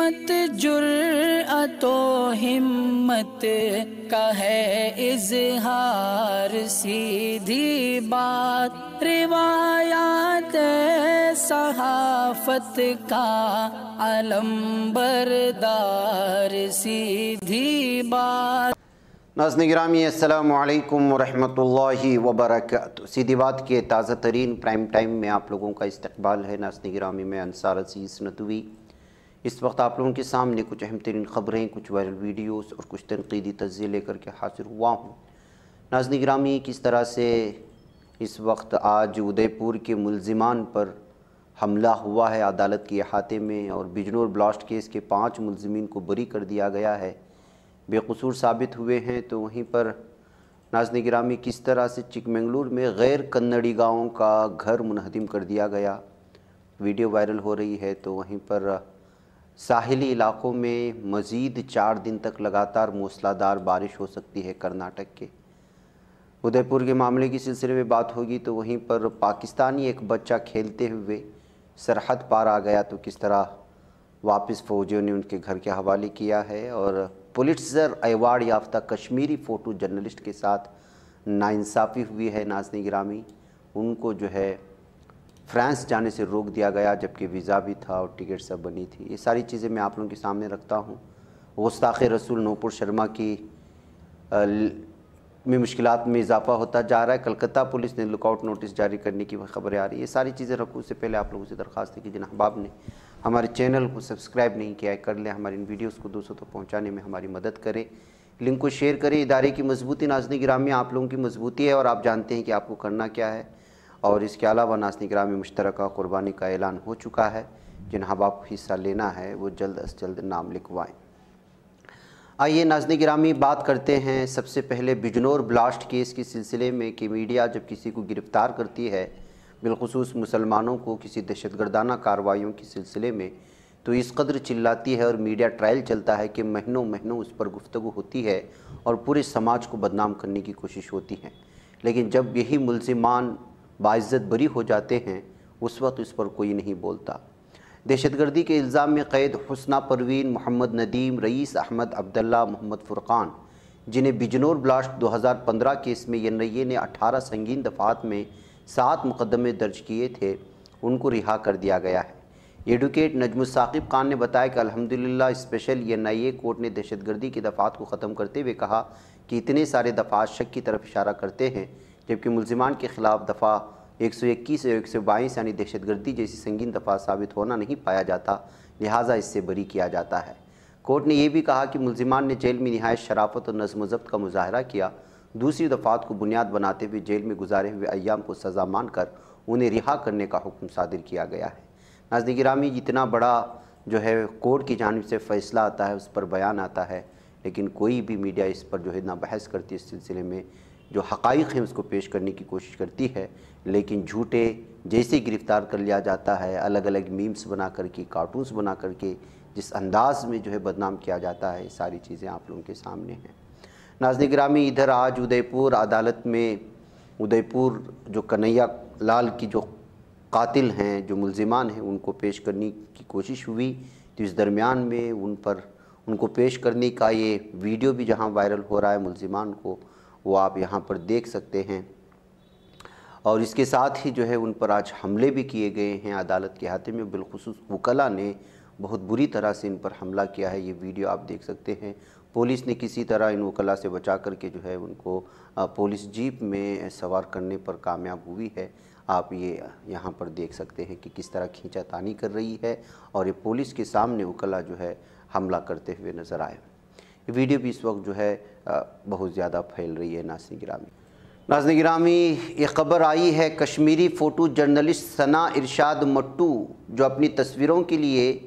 عصمت جرأت و ہمت کا ہے اظہار، سیدھی بات روایات صحافت کا علم بردار، سیدھی بات۔ ناظرین گرامی السلام علیکم ورحمۃ اللہ وبرکاتہ۔ سیدھی بات کے تازہ ترین پرائم ٹائم میں آپ لوگوں کا استقبال ہے۔ ناظرین گرامی میں انصار عزیز ندوی اس وقت آپ لوگوں کے سامنے کچھ اہم ترین خبریں، کچھ وائرل ویڈیوز اور کچھ تنقیدی تجزیے لے کر کے حاضر ہوا ہوں۔ ناظرین گرامی، کس طرح سے اس وقت آج ادے پور کے ملزمان پر حملہ ہوا ہے عدالت کے احاطے میں، اور بجنور بلاسٹ کیس کے 5 ملزمین کو بری کر دیا گیا ہے، بے قصور ثابت ہوئے ہیں، تو وہیں پر ناظرین گرامی کس طرح سے چکمنگلور میں غیر کنڑی گاؤں کا گھر منہدم کر دیا گیا، ویڈیو وائرل ہو رہی ہے۔ تو وہیں پر ساحلی علاقوں میں مزید 4 دن تک لگاتار موسلا دھار بارش ہو سکتی ہے کرناٹک کے۔ ادے پور کے معاملے کی سلسلے میں بات ہوگی تو وہیں پر پاکستانی ایک بچہ کھیلتے ہوئے سرحد پار آ گیا، تو کس طرح واپس فوجیوں نے ان کے گھر کے حوالے کیا ہے، اور پولیٹزر ایوارڈ یافتہ کشمیری فوٹو جرنلسٹ کے ساتھ ناانصافی ہوئی ہے۔ ناظرین گرامی، ان کو جو ہے فرانس جانے سے روک دیا گیا، جبکہ ویزا بھی تھا اور ٹکٹ سب بنی تھی۔ یہ ساری چیزیں میں آپ لوگوں کے سامنے رکھتا ہوں۔ گستاخ رسول نوپور شرما کی میں مشکلات میں اضافہ ہوتا جا رہا ہے، کلکتہ پولیس نے لک آؤٹ نوٹس جاری کرنے کی خبریں آ رہی ہیں۔ یہ ساری چیزیں رکھوں سے پہلے آپ لوگوں سے درخواست ہے کہ جن احباب نے ہمارے چینل کو سبسکرائب نہیں کیا ہے کر لیں، ہماری ان ویڈیوز کو دوستوں تک پہنچانے میں ہماری مدد کریں، لنک کو شیئر کریں۔ ادارے کی مضبوطی ناظرین گرامی آپ لوگوں کی مضبوطی ہے، اور آپ جانتے ہیں کہ آپ کو کرنا کیا ہے۔ اور اس کے علاوہ ناظرین گرامی مشترکہ قربانی کا اعلان ہو چکا ہے، جن احباب کو حصہ لینا ہے وہ جلد از جلد نام لکھوائیں۔ آئیے ناظرین گرامی بات کرتے ہیں سب سے پہلے بجنور بلاسٹ کیس کے سلسلے میں، کہ میڈیا جب کسی کو گرفتار کرتی ہے، بالخصوص مسلمانوں کو کسی دہشت گردانہ کارروائیوں کے سلسلے میں، تو اس قدر چلاتی ہے اور میڈیا ٹرائل چلتا ہے کہ مہینوں اس پر گفتگو ہوتی ہے اور پورے سماج کو بدنام کرنے کی کوشش ہوتی ہے۔ لیکن جب یہی ملزمان باعزت بری ہو جاتے ہیں، اس وقت اس پر کوئی نہیں بولتا۔ دہشت گردی کے الزام میں قید حسنہ پروین، محمد ندیم، رئیس احمد عبداللہ، محمد فرقان، جنہیں بجنور بلاسٹ 2015 کیس میں این آئی اے نے 18 سنگین دفعات میں 7 مقدمے درج کیے تھے، ان کو رہا کر دیا گیا ہے۔ ایڈوکیٹ نجم الثاقب خان نے بتایا کہ الحمدللہ special N I A court نے دہشت گردی کی دفعات کو ختم کرتے ہوئے کہا کہ اتنے سارے دفعات شک کی طرف اشارہ کرتے ہیں، جبکہ ملزمان کے خلاف دفعہ 121 اور 122 یعنی دہشت گردی جیسی سنگین دفعات ثابت ہونا نہیں پایا جاتا، لہٰذا اس سے بری کیا جاتا ہے۔ کورٹ نے یہ بھی کہا کہ ملزمان نے جیل میں نہایت شرافت اور نظم و ضبط کا مظاہرہ کیا، دوسری دفعات کو بنیاد بناتے ہوئے جیل میں گزارے ہوئے ایام کو سزا مان کر انہیں رہا کرنے کا حکم صادر کیا گیا ہے۔ ناظرین گرامی، جتنا بڑا جو ہے کورٹ کی جانب سے فیصلہ آتا ہے، اس پر بیان آتا ہے، لیکن کوئی بھی میڈیا اس پر جو ہے نہ بحث کرتی، اس سلسلے میں جو حقائق ہیں اس کو پیش کرنے کی کوشش کرتی ہے، لیکن جھوٹے جیسے گرفتار کر لیا جاتا ہے، الگ الگ میمز بنا کر کے، کارٹونز بنا کر کے جس انداز میں جو ہے بدنام کیا جاتا ہے، یہ ساری چیزیں آپ لوگوں کے سامنے ہیں۔ ناظرین گرامی، ادھر آج ادے پور عدالت میں ادے پور جو کنہیا لال کی جو قاتل ہیں، جو ملزمان ہیں، ان کو پیش کرنے کی کوشش ہوئی، تو اس درمیان میں ان کو پیش کرنے کا یہ ویڈیو بھی جہاں وائرل ہو رہا ہے ملزمان کو، وہ آپ یہاں پر دیکھ سکتے ہیں۔ اور اس کے ساتھ ہی جو ہے ان پر آج حملے بھی کیے گئے ہیں عدالت کے احاطے میں، بالخصوص وکلاء نے بہت بری طرح سے ان پر حملہ کیا ہے، یہ ویڈیو آپ دیکھ سکتے ہیں۔ پولیس نے کسی طرح ان وکلاء سے بچا کر کے جو ہے ان کو پولیس جیپ میں سوار کرنے پر کامیاب ہوئی ہے۔ آپ یہ یہاں پر دیکھ سکتے ہیں کہ کس طرح کھینچا تانی کر رہی ہے، اور یہ پولیس کے سامنے وکلاء جو ہے حملہ کرتے ہوئے نظر آئے۔ یہ ویڈیو بھی اس وقت جو ہے بہت زیادہ پھیل رہی ہے۔ ناظرین گرامی، یہ خبر آئی ہے کشمیری فوٹو جرنلسٹ ثنا ارشاد مٹو، جو اپنی تصویروں کے لیے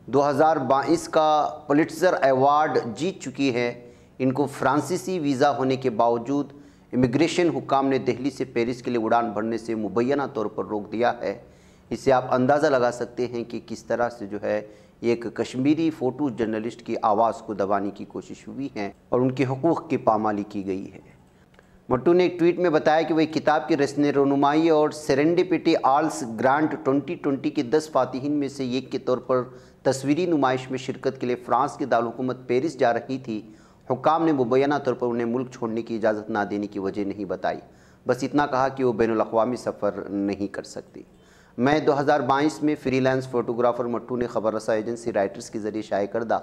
2022 کا پولیٹزر ایوارڈ جیت چکی ہے، ان کو فرانسیسی ویزا ہونے کے باوجود امیگریشن حکام نے دہلی سے پیرس کے لیے اڑان بھرنے سے مبینہ طور پر روک دیا ہے۔ اس سے آپ اندازہ لگا سکتے ہیں کہ کس طرح سے جو ہے ایک کشمیری فوٹو جرنلسٹ کی آواز کو دبانے کی کوشش ہوئی ہے اور ان کے حقوق کی پامالی کی گئی ہے۔ مٹو نے ایک ٹویٹ میں بتایا کہ وہ ایک کتاب کی رہنمائی اور سیرنڈیپٹی آلس گرانٹ 2020 کے 10 فاتحین میں سے ایک کے طور پر تصویری نمائش میں شرکت کے لیے فرانس کے دارالحکومت پیرس جا رہی تھی، حکام نے مبینہ طور پر انہیں ملک چھوڑنے کی اجازت نہ دینے کی وجہ نہیں بتائی، بس اتنا کہا کہ وہ بین الاقوامی سفر نہیں کر سکتی۔ مئی 2022 میں فری لانس فوٹوگرافر مٹو نے خبر رساں ایجنسی رائٹرز کے ذریعے شائع کردہ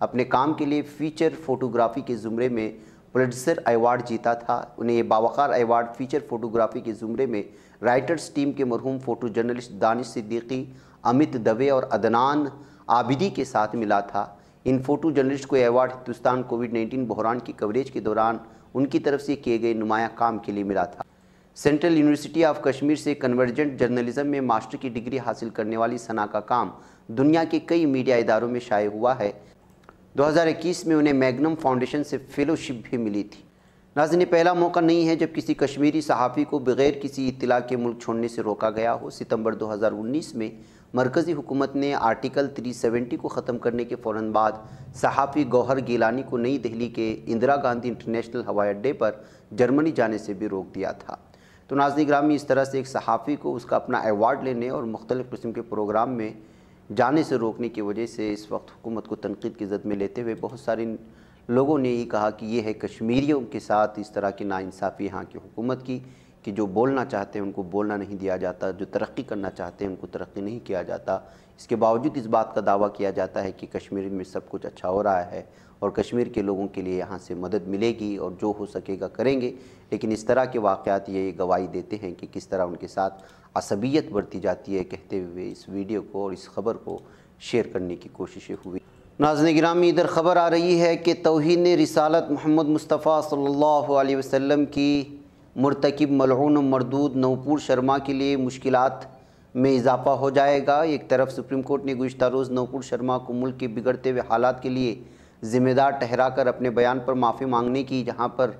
اپنے کام کے لیے فیچر فوٹوگرافی کے زمرے میں پولیٹزر ایوارڈ جیتا تھا۔ انہیں یہ باوقار ایوارڈ فیچر فوٹوگرافی کے زمرے میں رائٹرز ٹیم کے مرحوم فوٹو جرنلسٹ دانش صدیقی، امت دوے اور عدنان عابدی کے ساتھ ملا تھا۔ ان فوٹو جرنلسٹ کو یہ ایوارڈ ہندوستان کووڈ-19 بحران کی کوریج کے دوران ان کی طرف سے کیے گئے نمایاں کام کے لیے ملا تھا۔ سینٹرل یونیورسٹی آف کشمیر سے کنورجنٹ جرنلزم میں ماسٹر کی ڈگری حاصل کرنے والی ثنا کا کام دنیا کے کئی میڈیا اداروں میں شائع ہوا ہے۔ 2021 میں انہیں میگنم فاؤنڈیشن سے فیلوشپ بھی ملی تھی۔ ناظرین، یہ پہلا موقع نہیں ہے جب کسی کشمیری صحافی کو بغیر کسی اطلاع کے ملک چھوڑنے سے روکا گیا ہو۔ ستمبر 2019 میں مرکزی حکومت نے آرٹیکل 370 کو ختم کرنے کے فوراً بعد صحافی گوہر گیلانی کو نئی دہلی کے اندرا گاندھی انٹرنیشنل ہوائی اڈے پر جرمنی جانے سے بھی روک دیا تھا۔ تو ناظرین گرامی، اس طرح سے ایک صحافی کو اس کا اپنا ایوارڈ لینے اور مختلف قسم کے پروگرام میں جانے سے روکنے کی وجہ سے اس وقت حکومت کو تنقید کی زد میں لیتے ہوئے بہت سارے لوگوں نے یہ کہا کہ یہ ہے کشمیریوں کے ساتھ اس طرح کی ناانصافی یہاں کی حکومت کی، کہ جو بولنا چاہتے ہیں ان کو بولنا نہیں دیا جاتا، جو ترقی کرنا چاہتے ہیں ان کو ترقی نہیں کیا جاتا۔ اس کے باوجود اس بات کا دعویٰ کیا جاتا ہے کہ کشمیر میں سب کچھ اچھا ہو رہا ہے اور کشمیر کے لوگوں کے لیے یہاں سے مدد ملے گی اور جو ہو سکے گا کریں گے، لیکن اس طرح کے واقعات یہ گواہی دیتے ہیں کہ کس طرح ان کے ساتھ عصبیت برتی جاتی ہے۔ کہتے ہوئے اس ویڈیو کو اور اس خبر کو شیئر کرنے کی کوششیں ہوئی۔ ناظرین گرامی، ادھر خبر آ رہی ہے کہ توہین رسالت محمد مصطفیٰ صلی اللہ علیہ وسلم کی مرتکب ملعون و مردود نوپور شرما کے لیے مشکلات میں اضافہ ہو جائے گا۔ ایک طرف سپریم کورٹ نے گزشتہ روز نوپور شرما کو ملک کے بگڑتے ہوئے حالات کے لیے ذمہ دار ٹھہرا کر اپنے بیان پر معافی مانگنے کی جہاں پر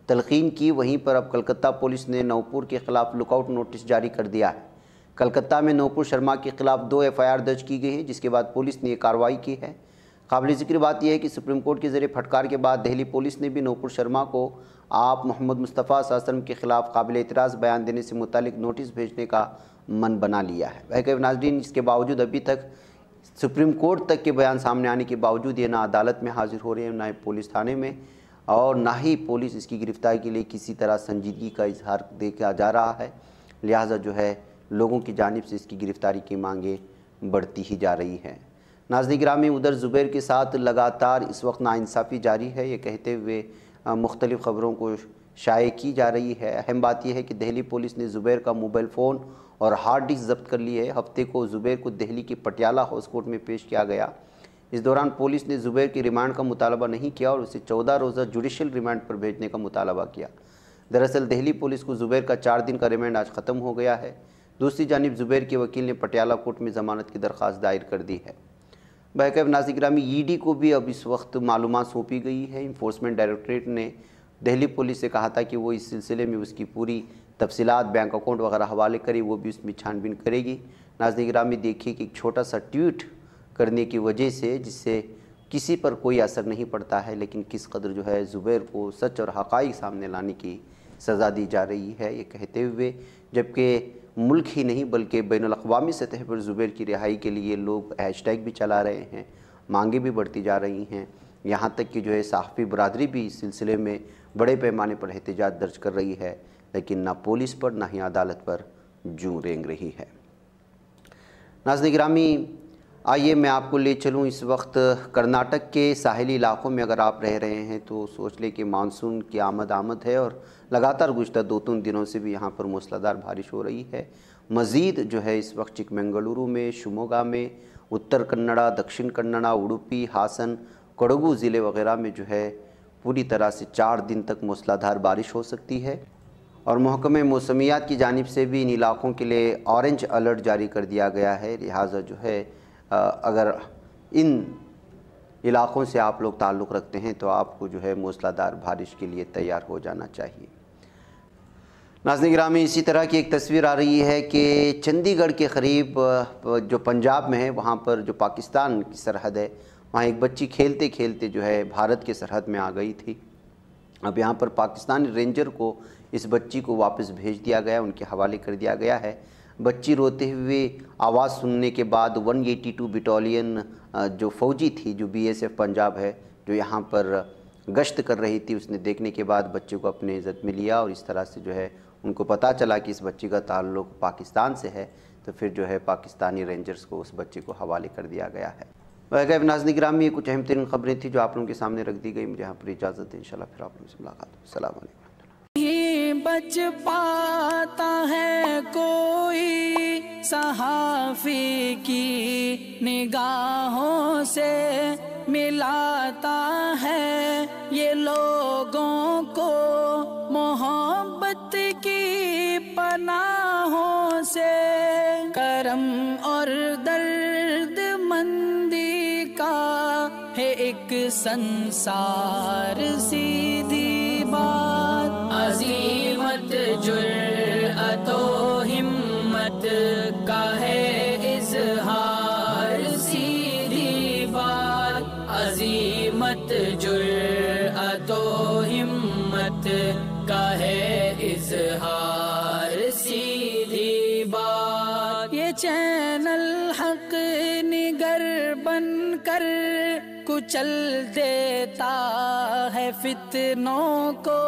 تلقین کی، وہیں پر اب کلکتہ پولیس نے نوپور کے خلاف لک آؤٹ نوٹس جاری کر دیا ہے۔ کلکتہ میں نوپور شرما کے خلاف 2 FIR درج کی گئی ہیں، جس کے بعد پولیس نے یہ کارروائی کی ہے۔ قابل ذکر بات یہ ہے کہ سپریم کورٹ کے ذریعے پھٹکار کے بعد دہلی پولیس نے بھی نوپور شرما کو آپ محمد مصطفیٰ صلی اللہ علیہ وسلم کے خلاف قابل اعتراض بیان دینے سے متعلق نوٹس بھیجنے کا من بنا لیا ہے۔ بہرکیف ناظرین، اس کے باوجود ابھی تک سپریم کورٹ تک کے بیان سامنے آنے کے باوجود یہ نہ عدالت میں حاضر ہو رہے ہیں، نہ پولیس تھانے میں، اور نہ ہی پولیس اس کی گرفتاری کے لیے کسی طرح سنجیدگی کا اظہار دیکھا جا رہا ہے۔ لہٰذا جو ہے لوگوں کی جانب سے اس کی گرفتاری کی مانگیں بڑھتی ہی جا رہی ہیں۔ ناظرین گرامی، ادھر زبیر کے ساتھ لگاتار اس وقت ناانصافی جاری ہے، یہ کہتے ہوئے مختلف خبروں کو شائع کی جا رہی ہے۔ اہم بات یہ ہے کہ دہلی پولیس نے زبیر کا موبائل فون اور ہارڈ ڈسک ضبط کر لی ہے۔ ہفتے کو زبیر کو دہلی کی پٹیالہ ہاؤس کورٹ میں پیش کیا گیا۔ اس دوران پولیس نے زبیر کی ریمانڈ کا مطالبہ نہیں کیا اور اسے 14 روزہ جوڈیشل ریمانڈ پر بھیجنے کا مطالبہ کیا۔ دراصل دہلی پولیس کو زبیر کا 4 دن کا ریمانڈ آج ختم ہو گیا ہے۔ دوسری جانب زبیر کے وکیل نے پٹیالہ کورٹ میں ضمانت کی درخواست دائر کر دی ہے۔ بہرکیف ناظرین گرامی، ED کو بھی اب اس وقت معلومات سونپی گئی ہے۔ انفورسمنٹ ڈائریکٹوریٹ نے دہلی پولیس سے کہا تھا کہ وہ اس سلسلے میں اس کی پوری تفصیلات، بینک اکاؤنٹ وغیرہ حوالے کرے، وہ بھی اس میں چھان بین کرے گی۔ ناظرین گرامی، دیکھیے کہ ایک چھوٹا سا ٹویٹ کرنے کی وجہ سے جس سے کسی پر کوئی اثر نہیں پڑتا ہے، لیکن کس قدر جو ہے زبیر کو سچ اور حقائق سامنے لانے کی سزا دی جا رہی ہے، یہ کہتے ہوئے جبکہ ملک ہی نہیں بلکہ بین الاقوامی سطح پر زبیر کی رہائی کے لیے لوگ ہیشٹیگ بھی چلا رہے ہیں، مانگیں بھی بڑھتی جا رہی ہیں، یہاں تک کہ جو ہے صحافی برادری بھی اس سلسلے میں بڑے پیمانے پر احتجاج درج کر رہی ہے، لیکن نہ پولیس پر نہ ہی عدالت پر جوں رینگ رہی ہے۔ ناظرین گرامی، آئیے میں آپ کو لے چلوں اس وقت کرناٹک کے ساحلی علاقوں میں۔ اگر آپ رہ رہے ہیں تو سوچ لیں کہ مانسون کی آمد ہے اور لگاتار گزشتہ 2-3 دنوں سے بھی یہاں پر موسلادھار بارش ہو رہی ہے۔ مزید جو ہے اس وقت چک منگلورو میں، شموگا میں، اتر کنڑا، دکشن کنڑا، اڈوپی، ہاسن، کوڈگو ضلع وغیرہ میں جو ہے پوری طرح سے 4 دن تک موسلادھار بارش ہو سکتی ہے، اور محکمہ موسمیات کی جانب سے بھی ان علاقوں کے لیے اورنج الرٹ جاری کر دیا گیا ہے۔ لہٰذا جو ہے اگر ان علاقوں سے آپ لوگ تعلق رکھتے ہیں تو آپ کو جو ہے موسلادھار بارش کے لیے تیار ہو جانا چاہیے۔ ناظرین گرامی، اسی طرح کی ایک تصویر آ رہی ہے کہ چندی گڑھ کے قریب جو پنجاب میں ہے، وہاں پر جو پاکستان کی سرحد ہے، وہاں ایک بچی کھیلتے کھیلتے جو ہے بھارت کے سرحد میں آ گئی تھی۔ اب یہاں پر پاکستانی رینجر کو اس بچی کو واپس بھیج دیا گیا، ان کے حوالے کر دیا گیا ہے۔ بچی روتے ہوئے آواز سننے کے بعد 182 بٹالین جو فوجی تھی جو BSF پنجاب ہے جو یہاں پر گشت کر رہی تھی، اس نے دیکھنے کے بعد بچے کو اپنے عزت میں لیا اور اس طرح سے جو ہے ان کو پتہ چلا کہ اس بچے کا تعلق پاکستان سے ہے، تو پھر جو ہے پاکستانی رینجرز کو اس بچے کو حوالے کر دیا گیا ہے۔ وغیرہ ناظرین گرامی، یہ کچھ اہم ترین خبریں تھیں جو آپ لوگوں کے سامنے رکھ دی گئی۔ مجھے یہاں پر اجازت دیں، انشاءاللہ پھر آپ لوگوں سے ملاقات ہو۔ السلام علیکم۔ بچ پاتا ہے کوئی صحافی کی نگاہوں سے، ملاتا ہے یہ لوگوں کو محبت کی پناہوں سے، کرم اور درد مندی کا ہے ایک سنسار، سیدھی بات عزیمت جرأت و ہمت کا ہے اظہار، سیدھی بات عزیمت جرأت و ہمت کا ہے اظہار، سیدھی بات۔ یہ چینل حق نگر بن کر کچل دیتا ہے فتنوں کو۔